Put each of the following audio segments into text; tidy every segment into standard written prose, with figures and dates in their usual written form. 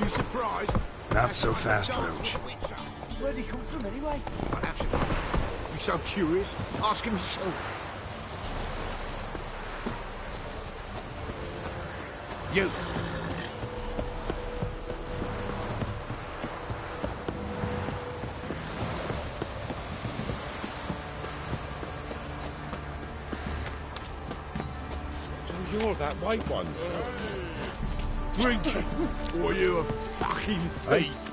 You surprised? Not so fast, Roach. Where'd he come from, anyway? I'd have to know. You so curious? Ask him yourself. You. So you're that white one? Drinking? Or you a fucking thief?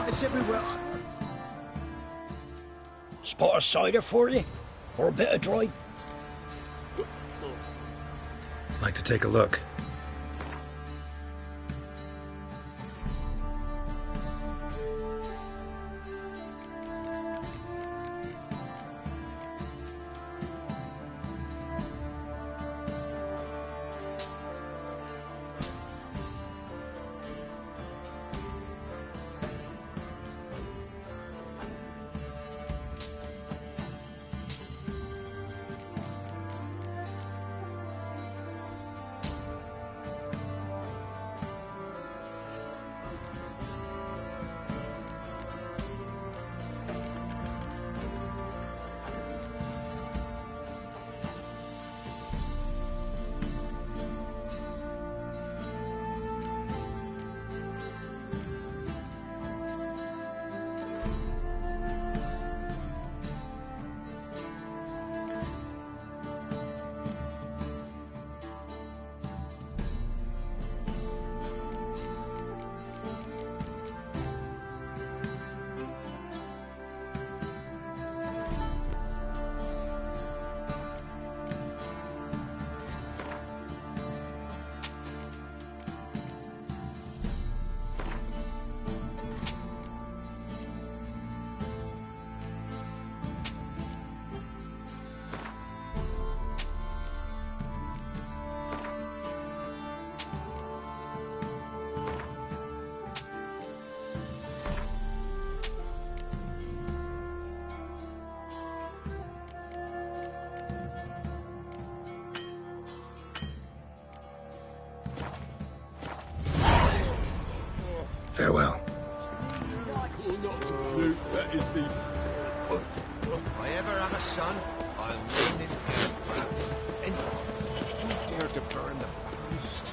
It's everywhere. Spot a cider for you? Or a bit of dry? Like to take a look. Farewell. That is the... If I ever have a son, I'll name him Pratt. And who dare to burn the house?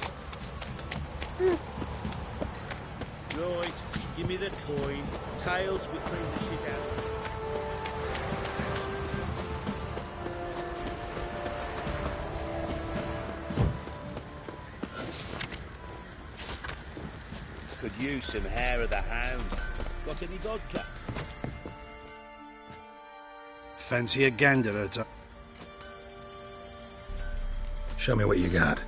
Right, give me the coin. Tails, we clean the shit out. Could use some hair of the hound. Got any vodka? Fancy a gander at a... Show me what you got.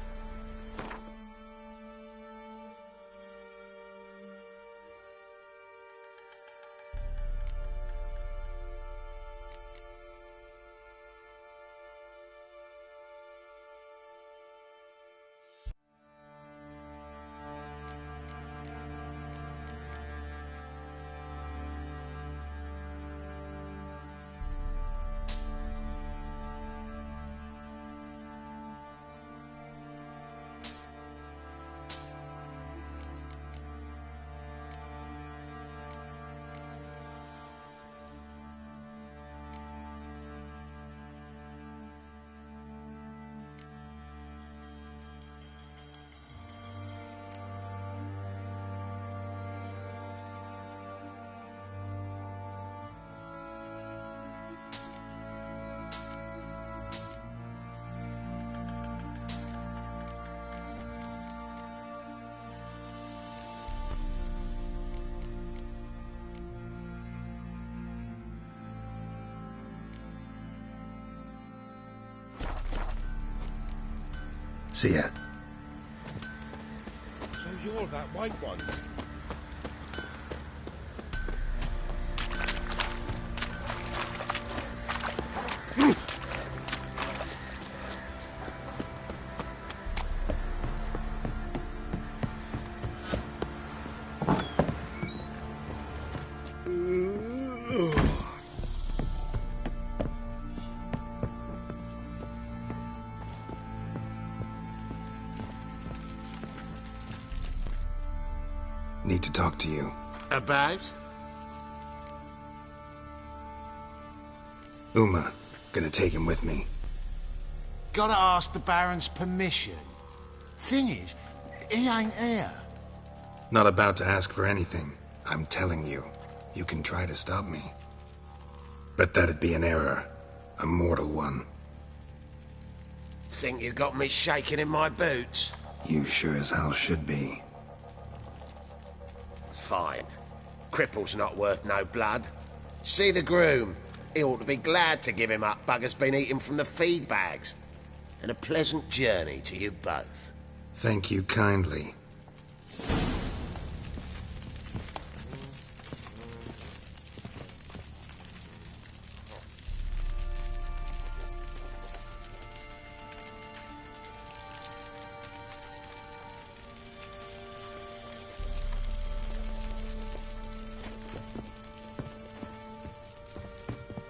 See ya. So you're that white one? to talk to you. About? Uma. Gonna take him with me. Gotta ask the Baron's permission. Thing is, he ain't here. Not about to ask for anything. I'm telling you. You can try to stop me. But that'd be an error. A mortal one. Think you got me shaking in my boots? You sure as hell should be. Fine. Cripple's not worth no blood. See the groom. He ought to be glad to give him up. Bugger's been eating from the feed bags. And a pleasant journey to you both. Thank you kindly.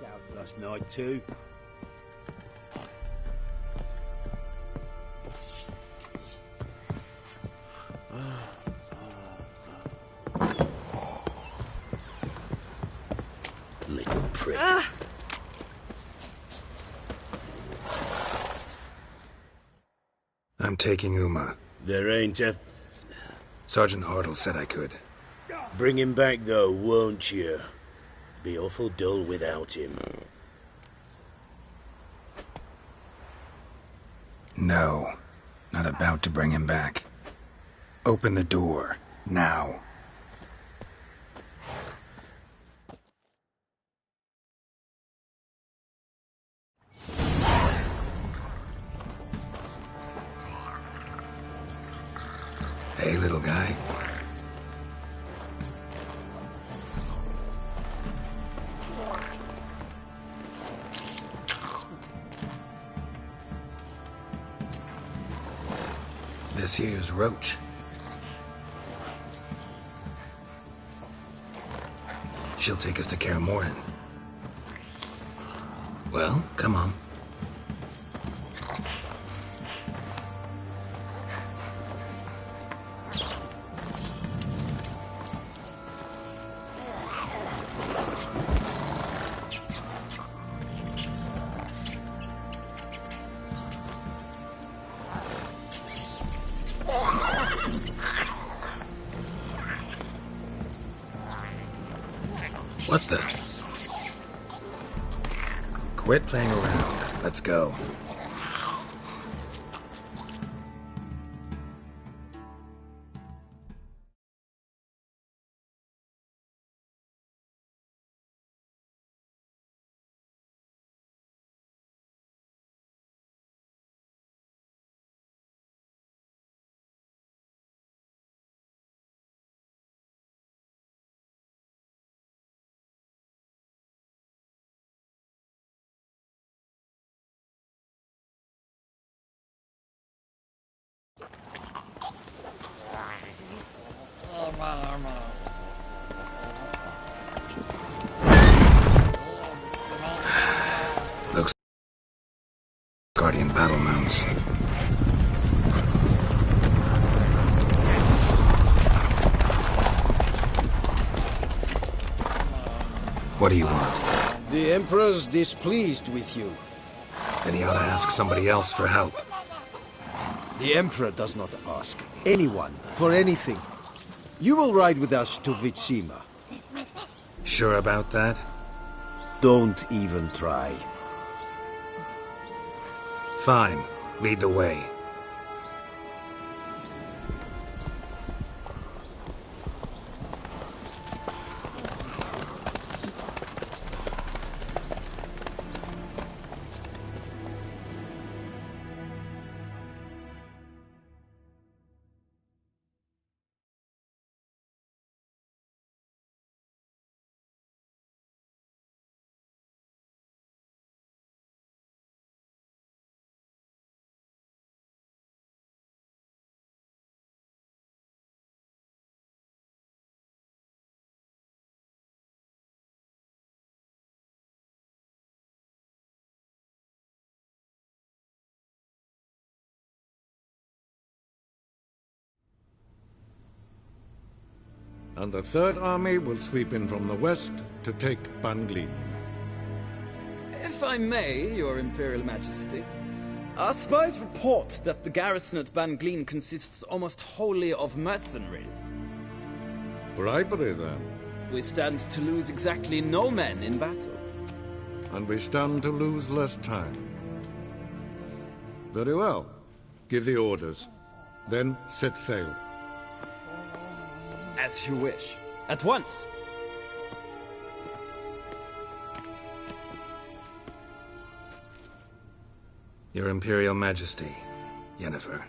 Out last night too. Little prick. I'm taking Uma. There ain't a... Sergeant Hartle said I could. Bring him back though, won't you? Be awful dull without him. No. Not about to bring him back. Open the door. Now. Hey, little guy. This here's Roach. She'll take us to Kaer Morhen. Well, come on. What the? Quit playing around. Let's go. Looks Guardian battle mounts. What do you want? The Emperor's displeased with you. Then he ought to ask somebody else for help. The Emperor does not ask anyone for anything. You will ride with us to Vitsima. Sure about that? Don't even try. Fine. Lead the way. and the Third Army will sweep in from the west to take Banglin. If I may, Your Imperial Majesty, our spies report that the garrison at Banglin consists almost wholly of mercenaries. Bribery, then. We stand to lose exactly no men in battle. And we stand to lose less time. Very well. Give the orders. Then set sail. As you wish. At once! Your Imperial Majesty, Yennefer.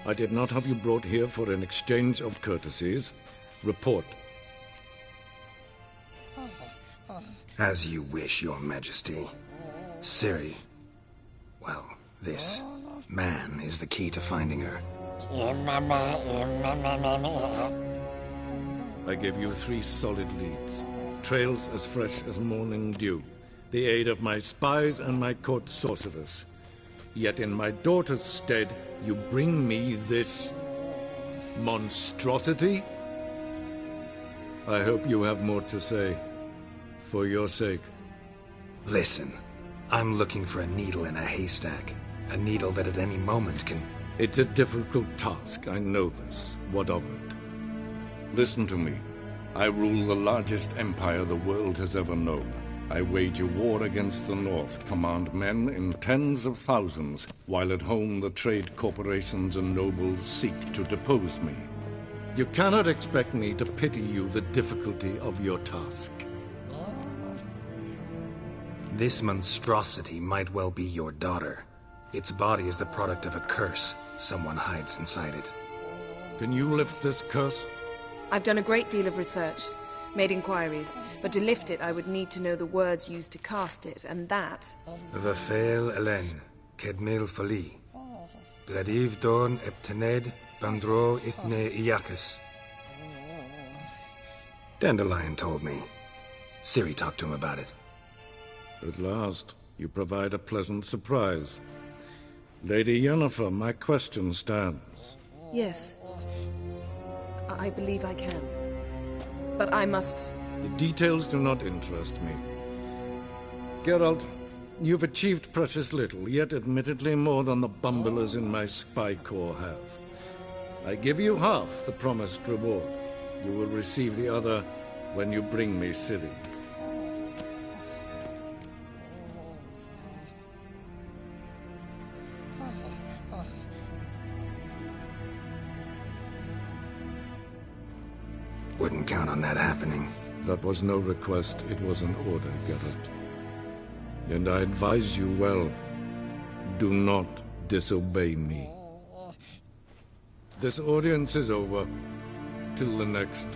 I did not have you brought here for an exchange of courtesies. Report. As you wish, Your Majesty. Ciri. Well, this man is the key to finding her. I give you 3 solid leads. Trails as fresh as morning dew. The aid of my spies and my court sorcerers. Yet in my daughter's stead, you bring me this monstrosity? I hope you have more to say. For your sake. Listen, I'm looking for a needle in a haystack. A needle that at any moment can... It's a difficult task, I know this. What of it? Listen to me. I rule the largest empire the world has ever known. I wage a war against the North, command men in tens of thousands, while at home the trade corporations and nobles seek to depose me. You cannot expect me to pity you the difficulty of your task. This monstrosity might well be your daughter. Its body is the product of a curse someone hides inside it. Can you lift this curse? I've done a great deal of research, made inquiries, but to lift it I would need to know the words used to cast it, and that... Vafel Elen, Kedmil Fali, Gladiv Dorn Eptened, Bandro Ithne Iakis. Dandelion told me. Ciri talked to him about it. At last, you provide a pleasant surprise. Lady Yennefer, my question stands. Yes. I believe I can. But I must... The details do not interest me. Geralt, you've achieved precious little, yet admittedly more than the bumblers in my spy corps have. I give you half the promised reward. You will receive the other when you bring me Ciri. Wouldn't count on that happening. That was no request, it was an order, Geralt. And I advise you well, do not disobey me. This audience is over. Till the next.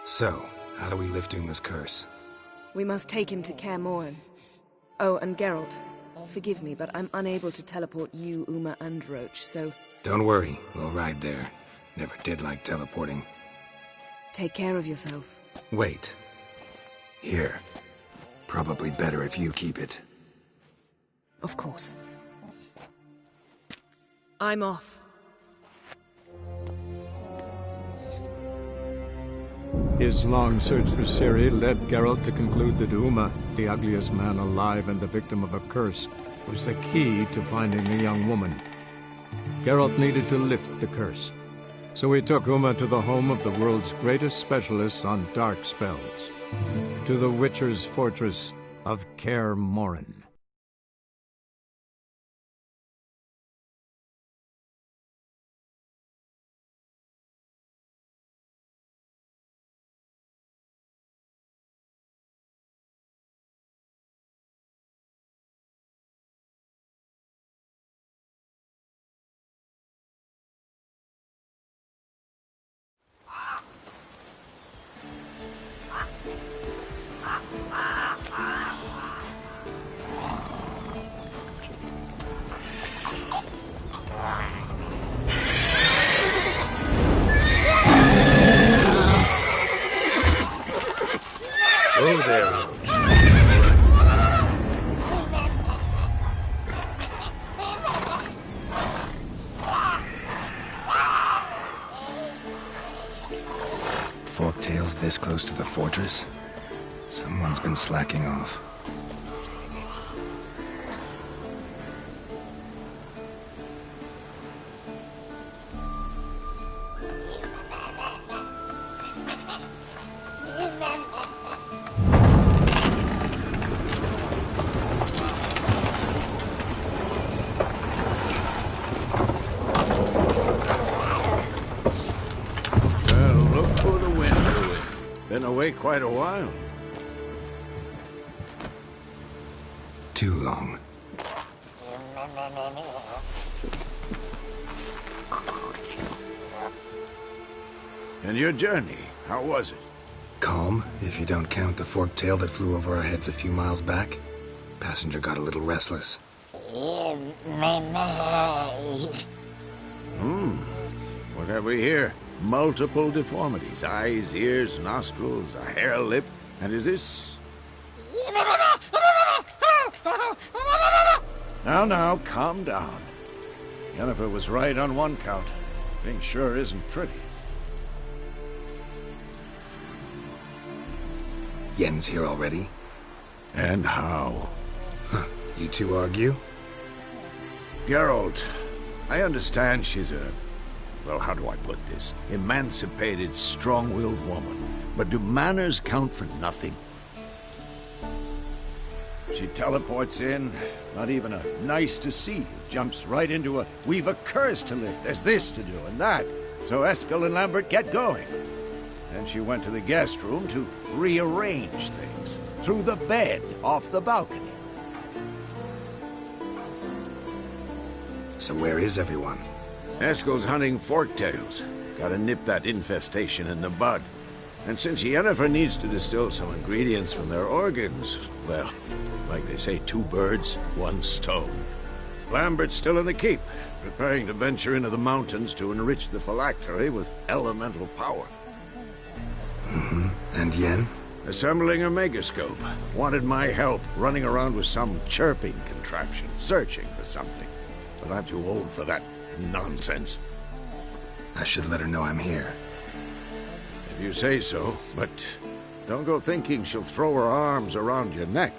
So, how do we lift Uma's curse? We must take him to Kaer Morhen. Oh, and Geralt, forgive me, but I'm unable to teleport you, Uma, and Roach, so... Don't worry, we'll ride there. Never did like teleporting. Take care of yourself. Wait. Here. Probably better if you keep it. Of course. I'm off. His long search for Ciri led Geralt to conclude that Uma, the ugliest man alive and the victim of a curse, was the key to finding the young woman. Geralt needed to lift the curse, so he took Uma to the home of the world's greatest specialists on dark spells, to the Witcher's fortress of Kaer Morhen. arrows. Forktails this close to the fortress? Someone's been slacking off. Been away quite a while. Too long. And your journey, how was it? Calm, if you don't count the forktail that flew over our heads a few miles back. Passenger got a little restless. What have we here? Multiple deformities. Eyes, ears, nostrils, a hair lip. And is this... Now, calm down. Jennifer was right on one count. Thing sure isn't pretty. Yen's here already? And how? You two argue? Geralt, I understand she's a... Well, how do I put this? Emancipated, strong-willed woman. But do manners count for nothing? She teleports in, not even a nice to see you. Jumps right into a, we've a curse to lift, there's this to do and that. So Eskel and Lambert get going. Then she went to the guest room to rearrange things. Through the bed, off the balcony. So where is everyone? Eskel's hunting forktails. Gotta nip that infestation in the bud. And since Yennefer needs to distill some ingredients from their organs, well, like they say, 2 birds, 1 stone. Lambert's still in the keep, preparing to venture into the mountains to enrich the phylactery with elemental power. And Yen? Assembling a megascope. Wanted my help running around with some chirping contraption, searching for something. But I'm too old for that nonsense. I should let her know I'm here. If you say so, but don't go thinking she'll throw her arms around your neck.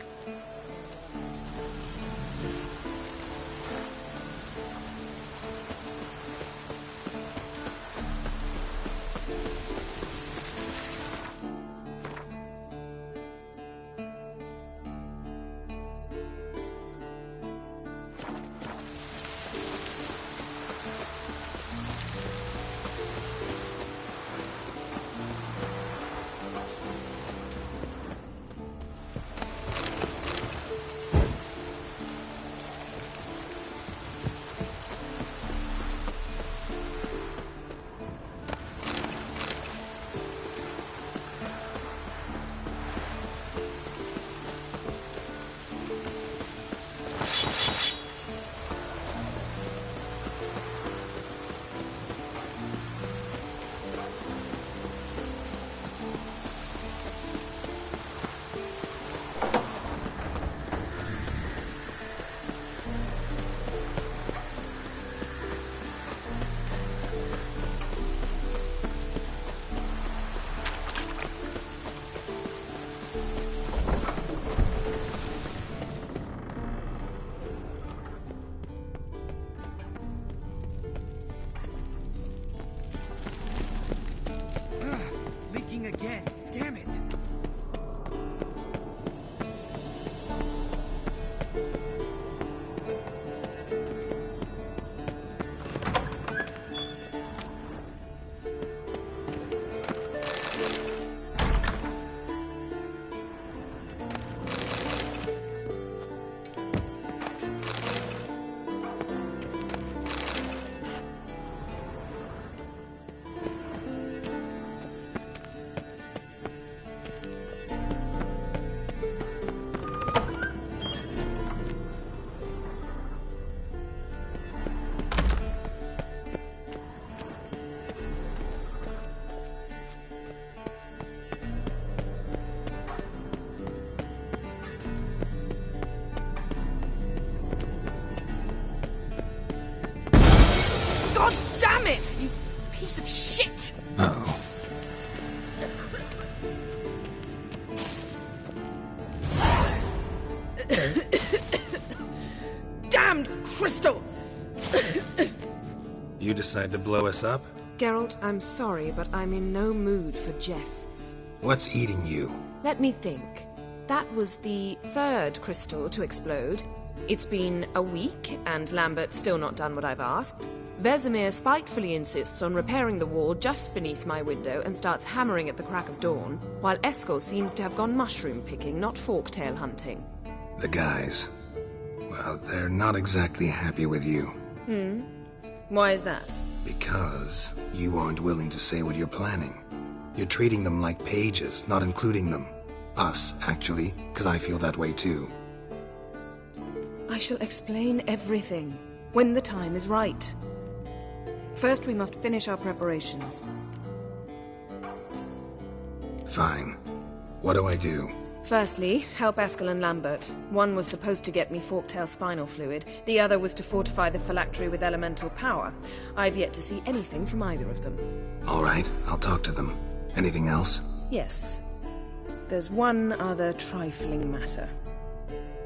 it! Uh-oh. Damned crystal! You decide to blow us up? Geralt, I'm sorry, but I'm in no mood for jests. What's eating you? Let me think. That was the third crystal to explode. It's been a week, and Lambert's still not done what I've asked. Vesemir spitefully insists on repairing the wall just beneath my window and starts hammering at the crack of dawn, while Eskel seems to have gone mushroom picking, not forktail hunting. The guys. Well, they're not exactly happy with you. Why is that? Because you aren't willing to say what you're planning. You're treating them like pages, not including them. Us, actually, because I feel that way too. I shall explain everything, when the time is right. First, we must finish our preparations. Fine. What do I do? Firstly, help Eskel and Lambert. One was supposed to get me forktail spinal fluid, the other was to fortify the phylactery with elemental power. I've yet to see anything from either of them. All right, I'll talk to them. Anything else? Yes. There's one other trifling matter.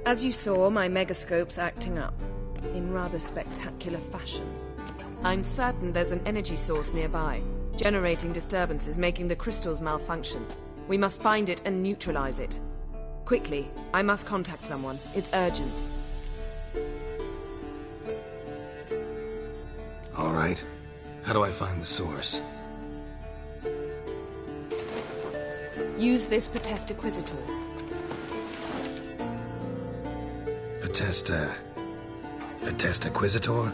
As you saw, my megascope's acting up, in rather spectacular fashion. I'm certain there's an energy source nearby, generating disturbances, making the crystals malfunction. We must find it and neutralize it. Quickly, I must contact someone. It's urgent. All right. How do I find the source? Use this Patesta Quisitor. Patesta Quisitor?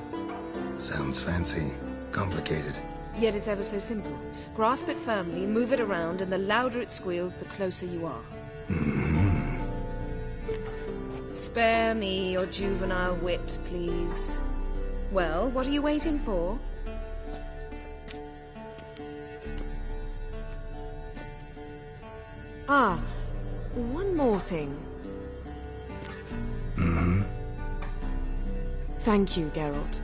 Sounds fancy. Complicated. Yet it's ever so simple. Grasp it firmly, move it around, and the louder it squeals, the closer you are. Spare me your juvenile wit, please. Well, what are you waiting for? Ah, one more thing. Thank you, Geralt.